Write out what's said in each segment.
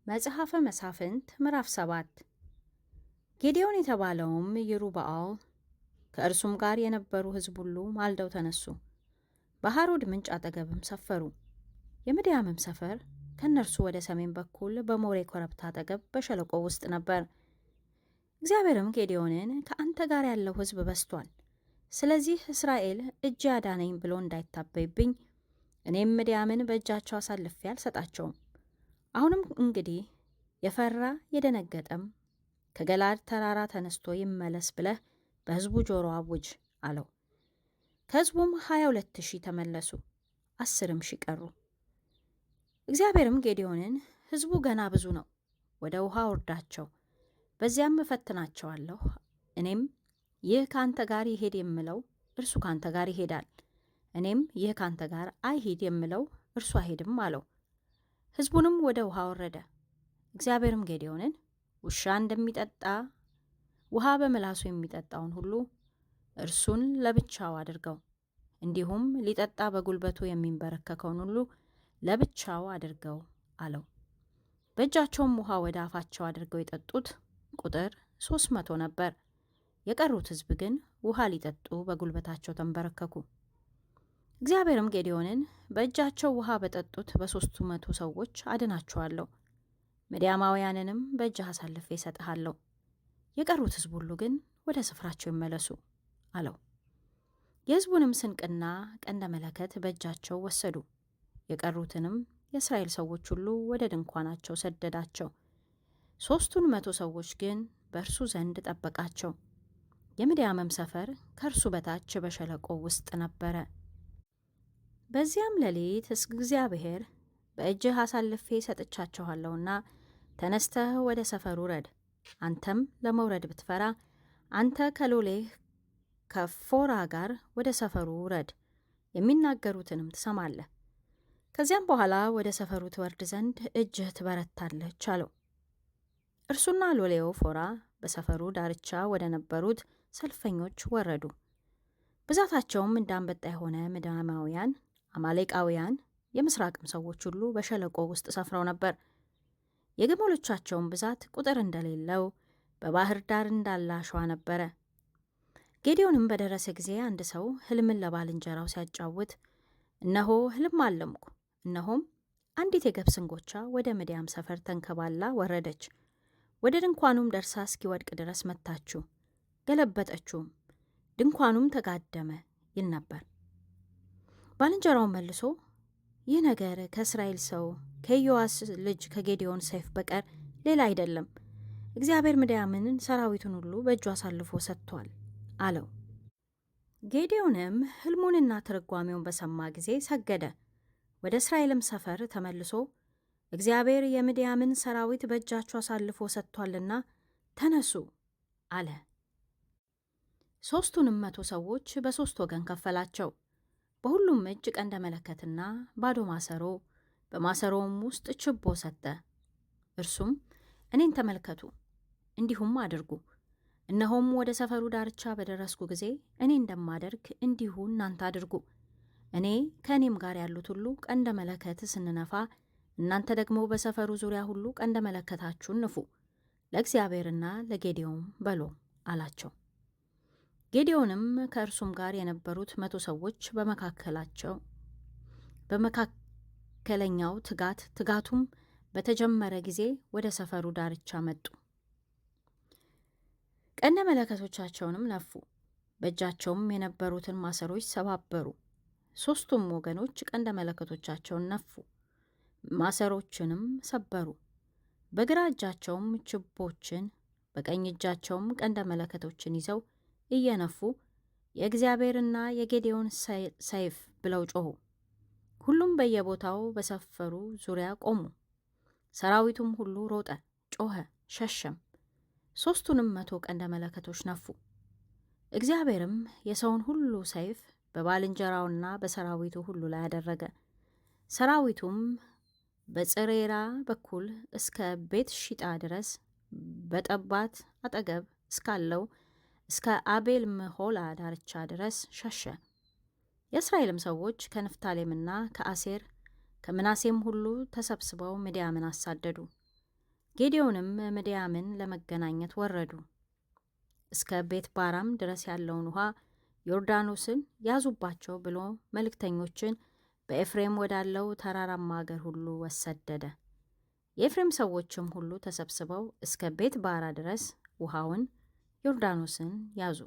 መጽሐፈ መሳፍንት ምዕራፍ 7 ጌዴዎን የተባለውም ይሩበኣል ከእርሱም ጋር የነበሩ ሕዝብ ሁሉ ማልደው ተነሱ፣ በሐሮድ ምንጭ አጠገብም ሰፈሩ። የምድያምም ሰፈር ከእነርሱ ወደ ሰሜን በኩል በሞሬ ኮረብታ አጠገብ በሸለቆ ውስጥ ነበር። እግዚአብሔርም ጌዴዎንን ከአንተ ጋር ያለው ሕዝብ በዝቷል፣ ስለዚህ እስራኤል እጅ ያዳነኝ ብሎ እንዳይታበይብኝ እኔም ምድያምን በእጃቸው አሳልፌ አልሰጣቸውም። አሁንም እንግዲህ የፈራ የደነገጠም ከገላድ ተራራ ተነስቶ ይመለስ ብለህ በሕዝቡ ጆሮ አውጅ አለው። ከሕዝቡም 22,000 ተመለሱ፣ 10,000 ቀሩ። እግዚአብሔርም ጌዴዎንን ሕዝቡ ገና ብዙ ነው፣ ወደ ውሃ አውርዳቸው፣ በዚያም እፈትናቸዋለሁ። እኔም ይህ ከአንተ ጋር ይሄድ የምለው እርሱ ከአንተ ጋር ይሄዳል፣ እኔም ይህ ከአንተ ጋር አይሂድ የምለው እርሱ አይሄድም አለው። ሕዝቡንም ወደ ውሃ ወረደ። እግዚአብሔርም ጌዴዎንን ውሻ እንደሚጠጣ ውሃ በምላሱ የሚጠጣውን ሁሉ እርሱን ለብቻው አድርገው፣ እንዲሁም ሊጠጣ በጉልበቱ የሚንበረከከውን ሁሉ ለብቻው አድርገው አለው። በእጃቸውም ውሃ ወደ አፋቸው አድርገው የጠጡት ቁጥር 300 ነበር። የቀሩት ሕዝብ ግን ውሃ ሊጠጡ በጉልበታቸው ተንበረከኩ። እግዚአብሔርም ጌዴዎንን በእጃቸው ውሃ በጠጡት በ300 ሰዎች አድናቸዋለሁ፣ ምድያማውያንንም በእጅህ አሳልፌ እሰጥሃለሁ፣ የቀሩት ሕዝብ ሁሉ ግን ወደ ስፍራቸው ይመለሱ አለው። የሕዝቡንም ስንቅና ቀንደ መለከት በእጃቸው ወሰዱ። የቀሩትንም የእስራኤል ሰዎች ሁሉ ወደ ድንኳናቸው ሰደዳቸው። 300 ሰዎች ግን በእርሱ ዘንድ ጠበቃቸው። የምድያምም ሰፈር ከእርሱ በታች በሸለቆ ውስጥ ነበረ። በዚያም ሌሊት እግዚአብሔር በእጅህ አሳልፌ ሰጥቻቸዋለሁና ተነስተህ ወደ ሰፈሩ ውረድ። አንተም ለመውረድ ብትፈራ አንተ ከሎሌህ ከፎራ ጋር ወደ ሰፈሩ ውረድ፣ የሚናገሩትንም ትሰማለህ። ከዚያም በኋላ ወደ ሰፈሩ ትወርድ ዘንድ እጅህ ትበረታለች አለው። እርሱና ሎሌው ፎራ በሰፈሩ ዳርቻ ወደ ነበሩት ሰልፈኞች ወረዱ። ብዛታቸውም እንዳንበጣ የሆነ ምድያማውያን፣ አማሌቃውያን፣ የምስራቅም ሰዎች ሁሉ በሸለቆ ውስጥ ሰፍረው ነበር። የግመሎቻቸውን ብዛት ቁጥር እንደሌለው በባህር ዳር እንዳለ አሸዋ ነበረ። ጌዴዎንም በደረሰ ጊዜ አንድ ሰው ሕልምን ለባልንጀራው ሲያጫውት፣ እነሆ ሕልም አለምኩ፣ እነሆም አንዲት የገብስ እንጎቻ ወደ ምድያም ሰፈር ተንከባላ ወረደች፣ ወደ ድንኳኑም ደርሳ እስኪወድቅ ድረስ መታችው፣ ገለበጠችውም፣ ድንኳኑም ተጋደመ ይል ነበር። ባልንጀራውን መልሶ ይህ ነገር ከእስራኤል ሰው ከኢዮአስ ልጅ ከጌዴዎን ሰይፍ በቀር ሌላ አይደለም፣ እግዚአብሔር ምድያምን ሰራዊቱን ሁሉ በእጁ አሳልፎ ሰጥቷል አለው። ጌዴዎንም ሕልሙንና ትርጓሜውን በሰማ ጊዜ ሰገደ። ወደ እስራኤልም ሰፈር ተመልሶ እግዚአብሔር የምድያምን ሰራዊት በእጃችሁ አሳልፎ ሰጥቷልና ተነሱ አለ። 300 ሰዎች በ3 ወገን ከፈላቸው። በሁሉም እጅ ቀንደ መለከትና ባዶ ማሰሮ፣ በማሰሮውም ውስጥ ችቦ ሰጠ። እርሱም እኔን ተመልከቱ፣ እንዲሁም አድርጉ፣ እነሆም ወደ ሰፈሩ ዳርቻ በደረስኩ ጊዜ እኔ እንደማደርግ እንዲሁ እናንተ አድርጉ። እኔ ከእኔም ጋር ያሉት ሁሉ ቀንደ መለከት ስንነፋ፣ እናንተ ደግሞ በሰፈሩ ዙሪያ ሁሉ ቀንደ መለከታችሁን ንፉ፣ ለእግዚአብሔርና ለጌዴዎን በሎ አላቸው። ጌዴዎንም ከእርሱም ጋር የነበሩት 100 ሰዎች በመካከለኛው ትጋቱም በተጀመረ ጊዜ ወደ ሰፈሩ ዳርቻ መጡ። ቀንደ መለከቶቻቸውንም ነፉ፣ በእጃቸውም የነበሩትን ማሰሮች ሰባበሩ። 3ቱም ወገኖች ቀንደ መለከቶቻቸውን ነፉ፣ ማሰሮችንም ሰበሩ። በግራ እጃቸውም ችቦችን፣ በቀኝ እጃቸውም ቀንደ መለከቶችን ይዘው እየነፉ የእግዚአብሔርና የጌዴዎን ሰይፍ ብለው ጮኹ። ሁሉም በየቦታው በሰፈሩ ዙሪያ ቆሙ። ሰራዊቱም ሁሉ ሮጠ፣ ጮኸ፣ ሸሸም። 3ቱንም 100 ቀንደ መለከቶች ነፉ። እግዚአብሔርም የሰውን ሁሉ ሰይፍ በባልንጀራውና በሰራዊቱ ሁሉ ላይ አደረገ። ሰራዊቱም በጽሬራ በኩል እስከ ቤት ሺጣ ድረስ በጠባት አጠገብ እስካለው እስከ አቤል መሆላ ዳርቻ ድረስ ሸሸ። የእስራኤልም ሰዎች ከንፍታሌምና ከአሴር ከምናሴም ሁሉ ተሰብስበው ምድያምን አሳደዱ። ጌዴዎንም ምድያምን ለመገናኘት ወረዱ። እስከ ቤት ባራም ድረስ ያለውን ውሃ ዮርዳኖስን ያዙባቸው ብሎ መልእክተኞችን በኤፍሬም ወዳለው ተራራማ አገር ሁሉ ወሰደደ። የኤፍሬም ሰዎችም ሁሉ ተሰብስበው እስከ ቤት ባራ ድረስ ውሃውን ዮርዳኖስን ያዙ።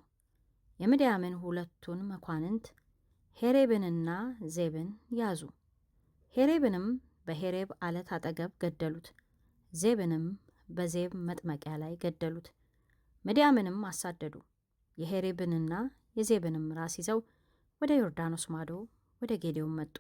የምድያምን ሁለቱን መኳንንት ሄሬብንና ዜብን ያዙ። ሄሬብንም በሄሬብ አለት አጠገብ ገደሉት። ዜብንም በዜብ መጥመቂያ ላይ ገደሉት። ምድያምንም አሳደዱ። የሄሬብንና የዜብንም ራስ ይዘው ወደ ዮርዳኖስ ማዶ ወደ ጌዴዎን መጡ።